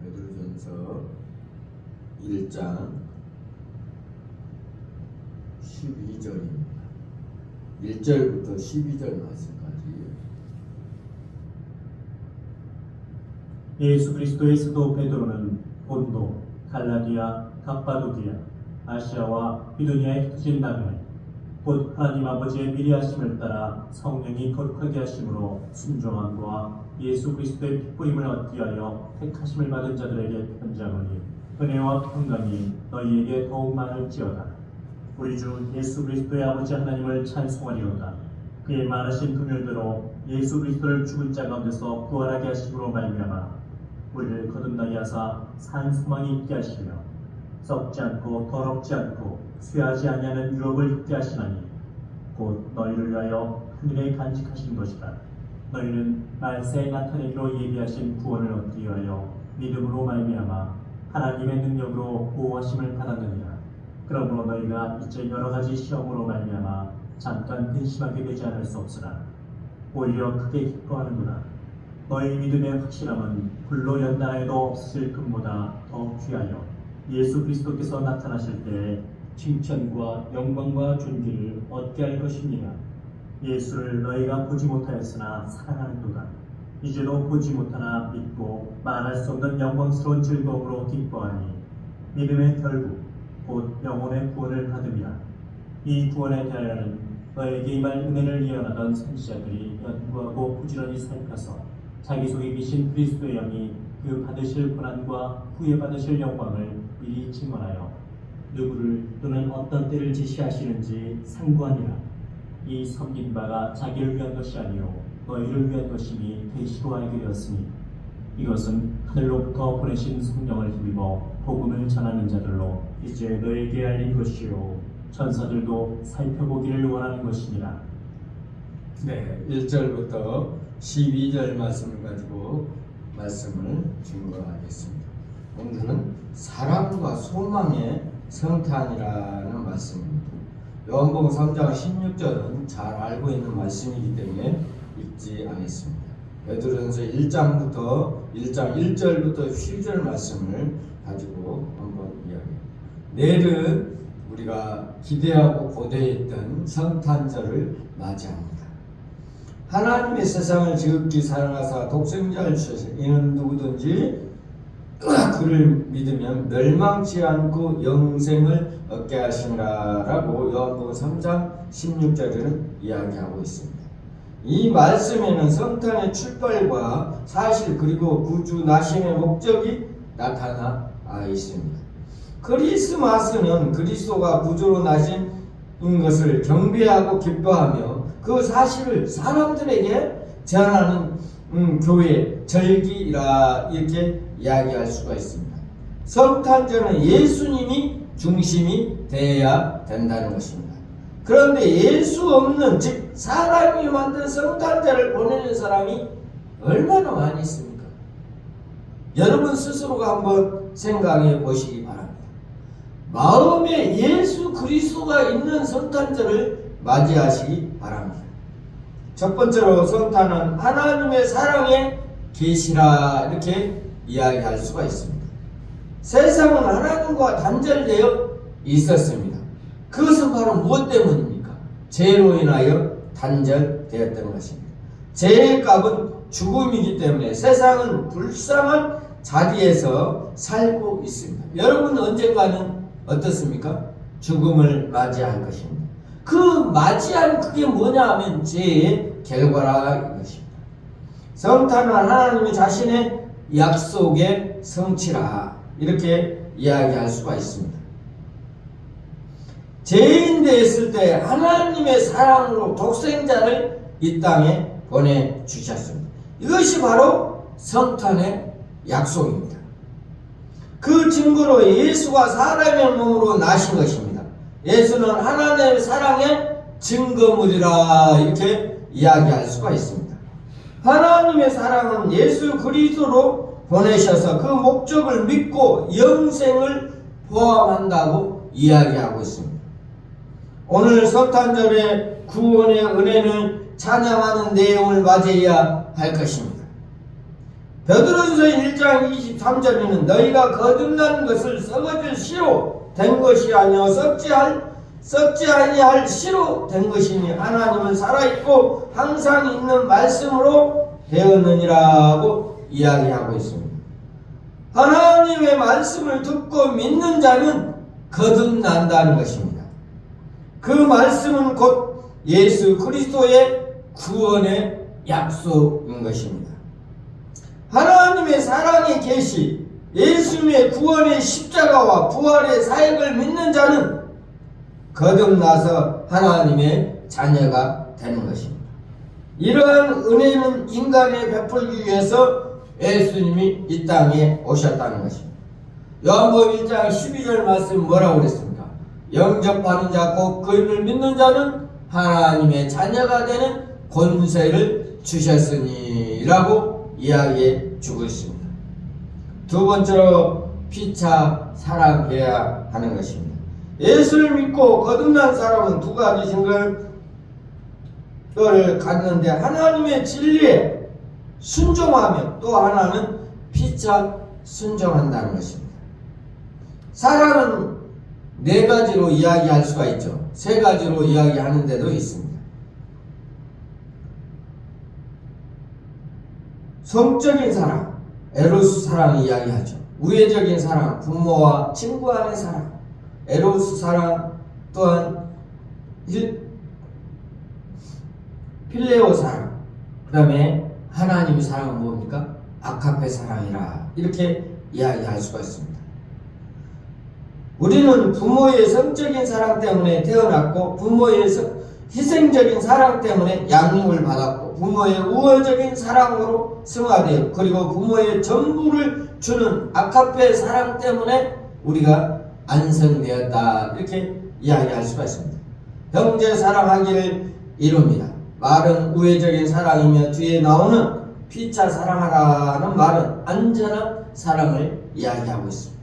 베드로전서 1장 12절입니다. 1절부터 12절 말씀까지. 예수 그리스도의 사도 베드로는 본도, 갈라디아, 갑바도기아, 아시아와 비두니아에 흩어진 나그네, 곧 하나님 아버지의 미리하심을 따라 성령이 거룩하게 하심으로 순종함과 예수 그리스도의 핏부림을 얻기 위하여 택하심을 받은 자들에게 편지하노니 은혜와 평강이 너희에게 더욱 많을지어다. 우리 주 예수 그리스도의 아버지 하나님을 찬송하리로다. 그의 많으신 긍휼대로 예수 그리스도를 죽은 자 가운데서 부활하게 하심으로 말미암아 우리를 거듭나게 하사 산 소망이 있게 하시며 썩지 않고 더럽지 않고 쇠하지 아니하는 유업을 있게 하시나니 곧 너희를 위하여 하늘에 간직하신 것이다. 너희는 말세에 나타내기로 예비하신 구원을 얻기 위하여 믿음으로 말미암아 하나님의 능력으로 보호하심을 받았느니라. 그러므로 너희가 이제 여러 가지 시험으로 말미암아 잠깐 근심하게 되지 않을 수 없으나 오히려 크게 기뻐하는구나. 너희 믿음의 확실함은 불로 연단하여도 없으실 금보다 더 귀하여 예수 그리스도께서 나타나실 때에 칭찬과 영광과 존귀를 얻게 할 것입니다. 예수를 너희가 보지 못하였으나 사랑하는도다. 이제도 보지 못하나 믿고 말할 수 없는 영광스러운 즐거움으로 기뻐하니 믿음의 결국 곧 영혼의 구원을 받음이라. 이 구원에 대하여는 너에게 임할 은혜를 예언하던 선지자들이 연구하고 부지런히 살펴서 자기 속에 계신 그리스도의 영이 그 받으실 고난과 후에 받으실 영광을 미리 증언하여 누구를 또는 어떤 때를 지시하시는지 상고하니라. 이 섬긴 바가 자기를 위한 것이 아니요 너희를 위한 것임이 계시로 알게 되었으니 이것은 하늘로부터 보내신 성령을 힘입어 복음을 전하는 자들로 이제 너에게 알린 것이요 천사들도 살펴보기를 원하는 것이니라. 네, 1절부터 12절 말씀을 가지고 말씀을 증거하겠습니다. 오늘은 사랑과 소망의 성탄이라는 말씀입니다. 요한복음 3장 16절은 잘 알고 있는 말씀이기 때문에 읽지 않겠습니다. 베드로전서 1장 1절부터 12절 말씀을 가지고 한번 이야기합니다. 내일은 우리가 기대하고 고대했던 성탄절을 맞이합니다. 하나님의 세상을 지극히 사랑하사 독생자를 주셔서 이는 누구든지 그를 믿으면 멸망치 않고 영생을 얻게 하시니라라고 요한복음 3장 16절에는 이야기하고 있습니다. 이 말씀에는 성탄의 출발과 사실 그리고 구주 나심의 목적이 나타나 있습니다. 크리스마스는 그리스도가 구주로 나신 것을 경배하고 기뻐하며 그 사실을 사람들에게 전하는 교회 절기라 이렇게 이야기할 수가 있습니다. 성탄절은 예수님이 중심이 되어야 된다는 것입니다. 그런데 예수 없는 즉 사람이 만든 성탄절을 보내는 사람이 얼마나 많이 있습니까? 여러분 스스로가 한번 생각해 보시기 바랍니다. 마음에 예수 그리스도가 있는 성탄절을 맞이하시기 바랍니다. 첫 번째로 성탄은 하나님의 사랑의 계시라 이렇게 이야기할 수가 있습니다. 세상은 하나님과 단절되어 있었습니다. 그것은 바로 무엇 때문입니까? 죄로 인하여 단절되었던 것입니다. 죄의 값은 죽음이기 때문에 세상은 불쌍한 자리에서 살고 있습니다. 여러분 언젠가는 어떻습니까? 죽음을 맞이할 것입니다. 그 맞이한 그게 뭐냐 하면 죄의 결과라 이것입니다. 성탄은 하나님이 자신의 약속의 성취라 이렇게 이야기할 수가 있습니다. 죄인 되었을 때 하나님의 사랑으로 독생자를 이 땅에 보내주셨습니다. 이것이 바로 성탄의 약속입니다. 그 증거로 예수가 사람의 몸으로 나신 것입니다. 예수는 하나님의 사랑의 증거물이라 이렇게 이야기할 수가 있습니다. 하나님의 사랑은 예수 그리스도로 보내셔서 그 목적을 믿고 영생을 포함한다고 이야기하고 있습니다. 오늘 성탄절의 구원의 은혜를 찬양하는 내용을 맞이해야 할 것입니다. 베드로전서 1장 23절에는 너희가 거듭난 것을 썩어질 씨로 된 것이 아니요 썩지 아니할 씨로 된 것이니 하나님은 살아있고 항상 있는 말씀으로 되었느니라고 이야기하고 있습니다. 하나님의 말씀을 듣고 믿는 자는 거듭난다는 것입니다. 그 말씀은 곧 예수 그리스도의 구원의 약속인 것입니다. 하나님의 사랑의 계시, 예수님의 구원의 십자가와 부활의 사역을 믿는 자는 거듭나서 하나님의 자녀가 되는 것입니다. 이러한 은혜는 인간에 베풀기 위해서 예수님이 이 땅에 오셨다는 것입니다. 요한복음 1장 12절 말씀 뭐라고 그랬습니까? 영접하는 자 곧 그를 믿는 자는 하나님의 자녀가 되는 권세를 주셨으니 라고 이야기해 주고 있습니다. 두 번째로 피차 사랑해야 하는 것입니다. 예수를 믿고 거듭난 사람은 두 가지 생각을 갖는데 하나님의 진리에 순종하며 또 하나는 피차 순종한다는 것입니다. 사랑은 네 가지로 이야기할 수가 있죠. 세 가지로 이야기하는 데도 있습니다. 성적인 사랑, 에로스 사랑을 이야기하죠. 우애적인 사랑, 부모와 친구 간의 사랑, 에로스 사랑 또한 필레오 사랑, 그 다음에 하나님의 사랑은 뭡니까? 아카페 사랑이라 이렇게 이야기할 수가 있습니다. 우리는 부모의 성적인 사랑 때문에 태어났고 부모의 희생적인 사랑 때문에 양육을 받았고 부모의 우호적인 사랑으로 승화되어 그리고 부모의 전부를 주는 아카페 사랑 때문에 우리가 안성되었다 이렇게 이야기할 수가 있습니다. 형제 사랑하기를 이룹니다. 말은 우애적인 사랑이며 뒤에 나오는 피차 사랑하라는 말은 안전한 사랑을 이야기하고 있습니다.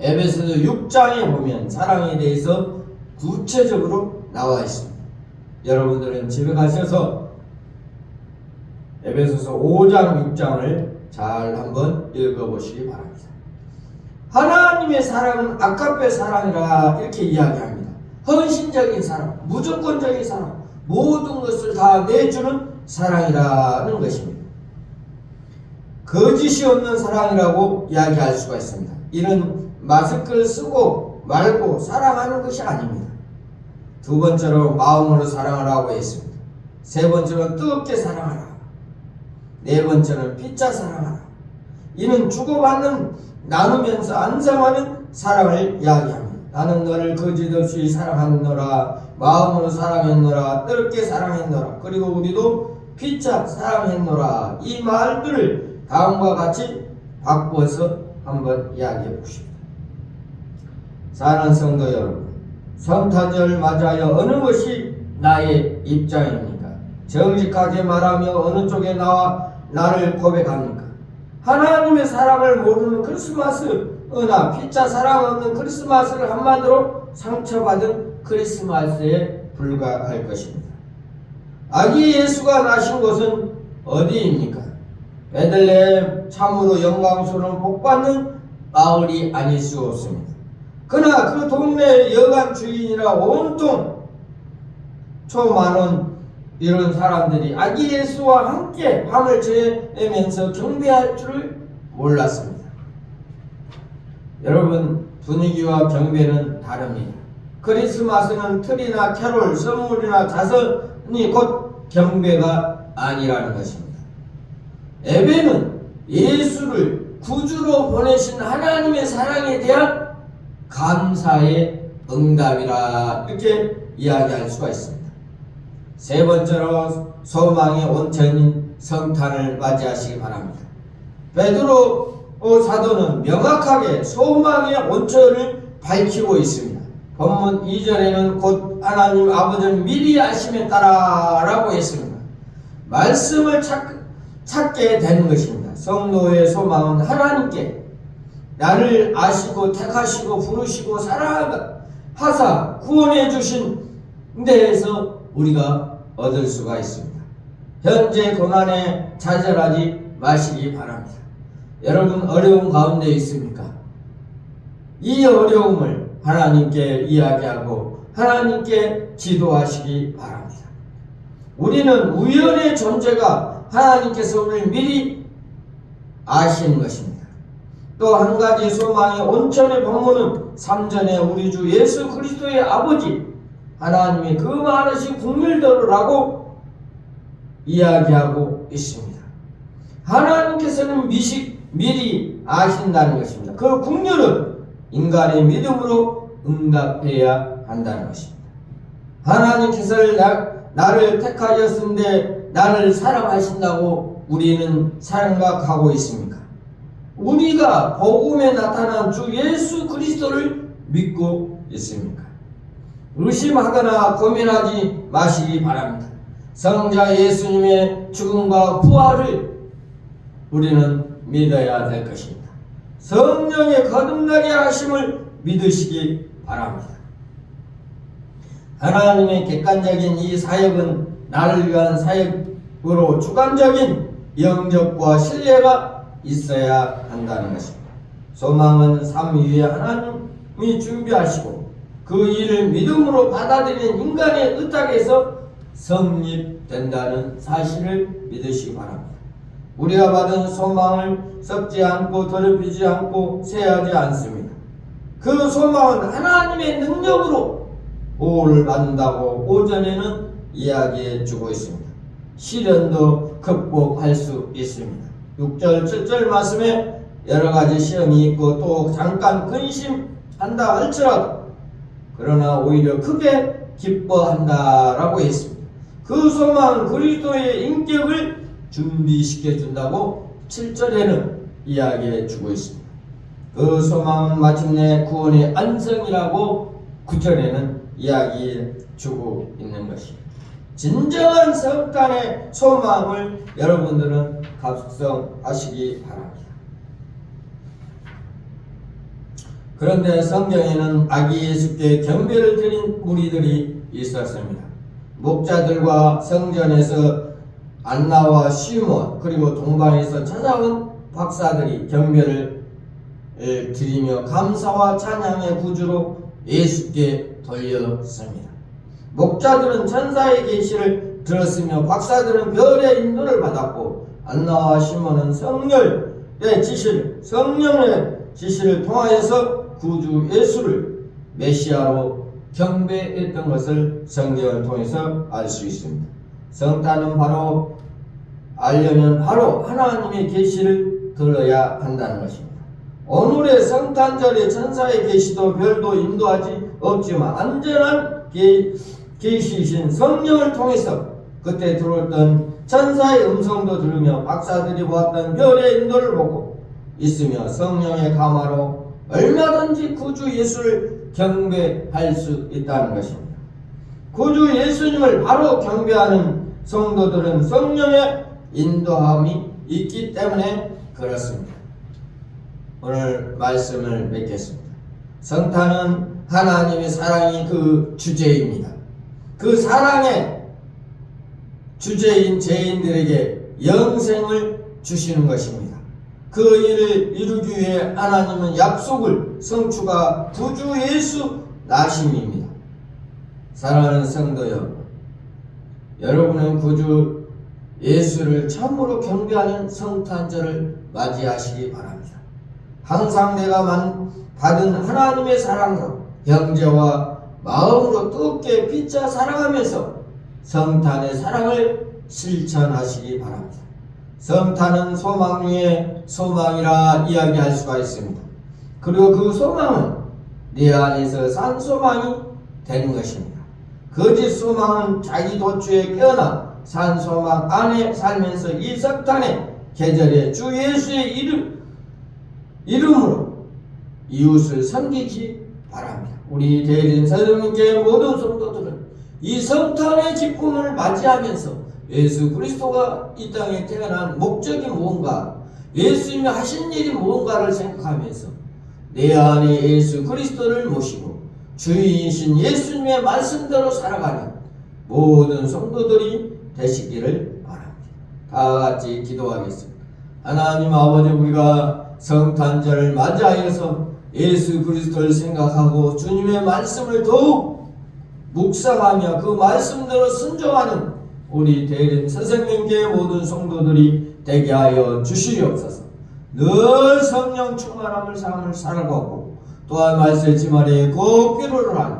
에베소서 6장에 보면 사랑에 대해서 구체적으로 나와 있습니다. 여러분들은 집에 가셔서 에베소서 5장 6장을 잘 한번 읽어보시기 바랍니다. 하나님의 사랑은 아카페 사랑이라 이렇게 이야기합니다. 헌신적인 사랑, 무조건적인 사랑, 모든 것을 다 내주는 사랑이라는 것입니다. 거짓이 없는 사랑이라고 이야기할 수가 있습니다. 이는 마스크를 쓰고 말고 사랑하는 것이 아닙니다. 두 번째로 마음으로 사랑하라고 했습니다. 세 번째로 뜨겁게 사랑하라. 네 번째는 피차 사랑하라. 이는 주고받는 나누면서 안상하는 사랑을 이야기합니다. 나는 너를 거짓없이 사랑하노라. 마음으로 사랑했노라. 뜨겁게 사랑했노라. 그리고 우리도 피차 사랑했노라. 이 말들을 다음과 같이 바꾸어서 한번 이야기해 봅시다. 사랑하는 성도 여러분, 성탄절 맞아요. 어느 것이 나의 입장입니까? 정직하게 말하며 어느 쪽에 나와 나를 고백합니까? 하나님의 사랑을 모르는 크리스마스나 피차 사랑 없는 크리스마스를 한마디로 상처받은 크리스마스에 불과할 것입니다. 아기 예수가 나신 곳은 어디입니까? 베들레헴, 참으로 영광스러운 복받는 마을이 아닐 수 없습니다. 그러나 그 동네 여관 주인이라 온통 초만원 이런 사람들이 아기 예수와 함께 밤을 지내면서 경배할 줄을 몰랐습니다. 여러분, 분위기와 경배는 다릅니다. 크리스마스는 틀이나 캐롤, 선물이나 자선이 곧 경배가 아니라는 것입니다. 예배는 예수를 구주로 보내신 하나님의 사랑에 대한 감사의 응답이라 이렇게 이야기할 수가 있습니다. 세 번째로 소망의 온천인 성탄을 맞이하시기 바랍니다. 베드로 사도는 명확하게 소망의 온천을 밝히고 있습니다. 본문 2절에는 곧 하나님 아버지는 미리 아심에 따라 라고 했습니다. 말씀을 찾게 되는 것입니다. 성도의 소망은 하나님께 나를 아시고 택하시고 부르시고 사랑하사 구원해 주신 데에서 우리가 얻을 수가 있습니다. 현재 고난에 좌절하지 마시기 바랍니다. 여러분 어려움 가운데 있습니까? 이 어려움을 하나님께 이야기하고 하나님께 기도하시기 바랍니다. 우리는 우연의 존재가 하나님께서 우리를 미리 아시는 것입니다. 또 한 가지 소망의 온천의 방문은 3전에 우리 주 예수 그리스도의 아버지 하나님의 그 많으신 국률대로라고 이야기하고 있습니다. 하나님께서는 미리 아신다는 것입니다. 그 국률은 인간의 믿음으로 응답해야 한다는 것입니다. 하나님께서 나를 택하셨는데 나를 사랑하신다고 우리는 생각하고 있습니까? 우리가 복음에 나타난 주 예수 그리스도를 믿고 있습니까? 의심하거나 고민하지 마시기 바랍니다. 성자 예수님의 죽음과 부활을 우리는 믿어야 될 것입니다. 성령의 거듭나게 하심을 믿으시기 바랍니다. 하나님의 객관적인 이 사역은 나를 위한 사역으로 주관적인 영접과 신뢰가 있어야 한다는 것입니다. 소망은 삶 위에 하나님이 준비하시고 그 일을 믿음으로 받아들이는 인간의 의탁에서 성립된다는 사실을 믿으시기 바랍니다. 우리가 받은 소망을 썩지 않고 더럽히지 않고 쇠하지 않습니다. 그 소망은 하나님의 능력으로 보호를 받는다고 오전에는 이야기해 주고 있습니다. 시련도 극복할 수 있습니다. 6절 7절 말씀에 여러가지 시험이 있고 또 잠깐 근심한다 할지라도 그러나 오히려 크게 기뻐한다라고 했습니다. 그 소망은 그리스도의 인격을 준비시켜 준다고 7절에는 이야기해 주고 있습니다. 그 소망은 마침내 구원의 안성이라고 9절에는 이야기해 주고 있는 것입니다. 진정한 성탄의 소망을 여러분들은 각성하시기 바랍니다. 그런데 성경에는 아기 예수께 경배를 드린 무리들이 있었습니다. 목자들과 성전에서 안나와 시몬 그리고 동방에서 찾아온 박사들이 경배를 드리며 감사와 찬양의 구주로 예수께 돌렸습니다. 목자들은 천사의 계시를 들었으며 박사들은 별의 인도를 받았고 안나와 시몬은 성령의 지시를 통하여서 구주 예수를 메시아로 경배했던 것을 성경을 통해서 알 수 있습니다. 성탄은 알려면 바로 하나님의 계시를 들어야 한다는 것입니다. 오늘의 성탄절에 천사의 계시도 별도 인도하지 없지만 안전한 계시이신 성령을 통해서 그때 들어왔던 천사의 음성도 들으며 박사들이 보았던 별의 인도를 보고 있으며 성령의 감화로 얼마든지 구주 예수를 경배할 수 있다는 것입니다. 구주 예수님을 바로 경배하는 성도들은 성령의 인도함이 있기 때문에 그렇습니다. 오늘 말씀을 맺겠습니다. 성탄은 하나님의 사랑이 그 주제입니다. 그 사랑의 주제인 죄인들에게 영생을 주시는 것입니다. 그 일을 이루기 위해 하나님은 약속을 성취가 구주 예수 나심입니다. 사랑하는 성도 여러분, 여러분은 구주 예수를 참으로 경배하는 성탄절을 맞이하시기 바랍니다. 항상 내가 받은 하나님의 사랑으로 형제와 마음으로 뜨겁게 빚자 사랑하면서 성탄의 사랑을 실천하시기 바랍니다. 성탄은 소망 위에 소망이라 이야기할 수가 있습니다. 그리고 그 소망은 내 안에서 산 소망이 되는 것입니다. 거짓 소망은 자기 도취에 깨어나 산 소망 안에 살면서 이 성탄의 계절에 주 예수의 이름으로 이웃을 섬기기 바랍니다. 우리 대린 서정교회 모든 성도들은 이 성탄의 기쁨을 맞이하면서 예수 그리스도가 이 땅에 태어난 목적이 무언가, 예수님이 하신 일이 무언가를 생각하면서 내 안에 예수 그리스도를 모시고 주인이신 예수님의 말씀대로 살아가는 모든 성도들이 되시기를 바랍니다. 다 같이 기도하겠습니다. 하나님 아버지, 우리가 성탄절을 맞이하여서 예수 그리스도를 생각하고 주님의 말씀을 더욱 묵상하며 그 말씀대로 순종하는 우리 대림 선생님께 모든 성도들이 되게 하여 주시옵소서. 늘 성령 충만함을 삶을 살아가고 또한 말세 지말에 꼭 필요로 하는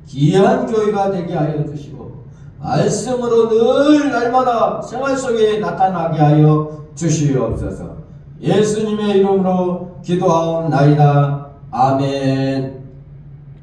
귀한 교회가 되게 하여 주시고 말씀으로 늘 날마다 생활 속에 나타나게 하여 주시옵소서. 예수님의 이름으로 기도하옵나이다. 아멘.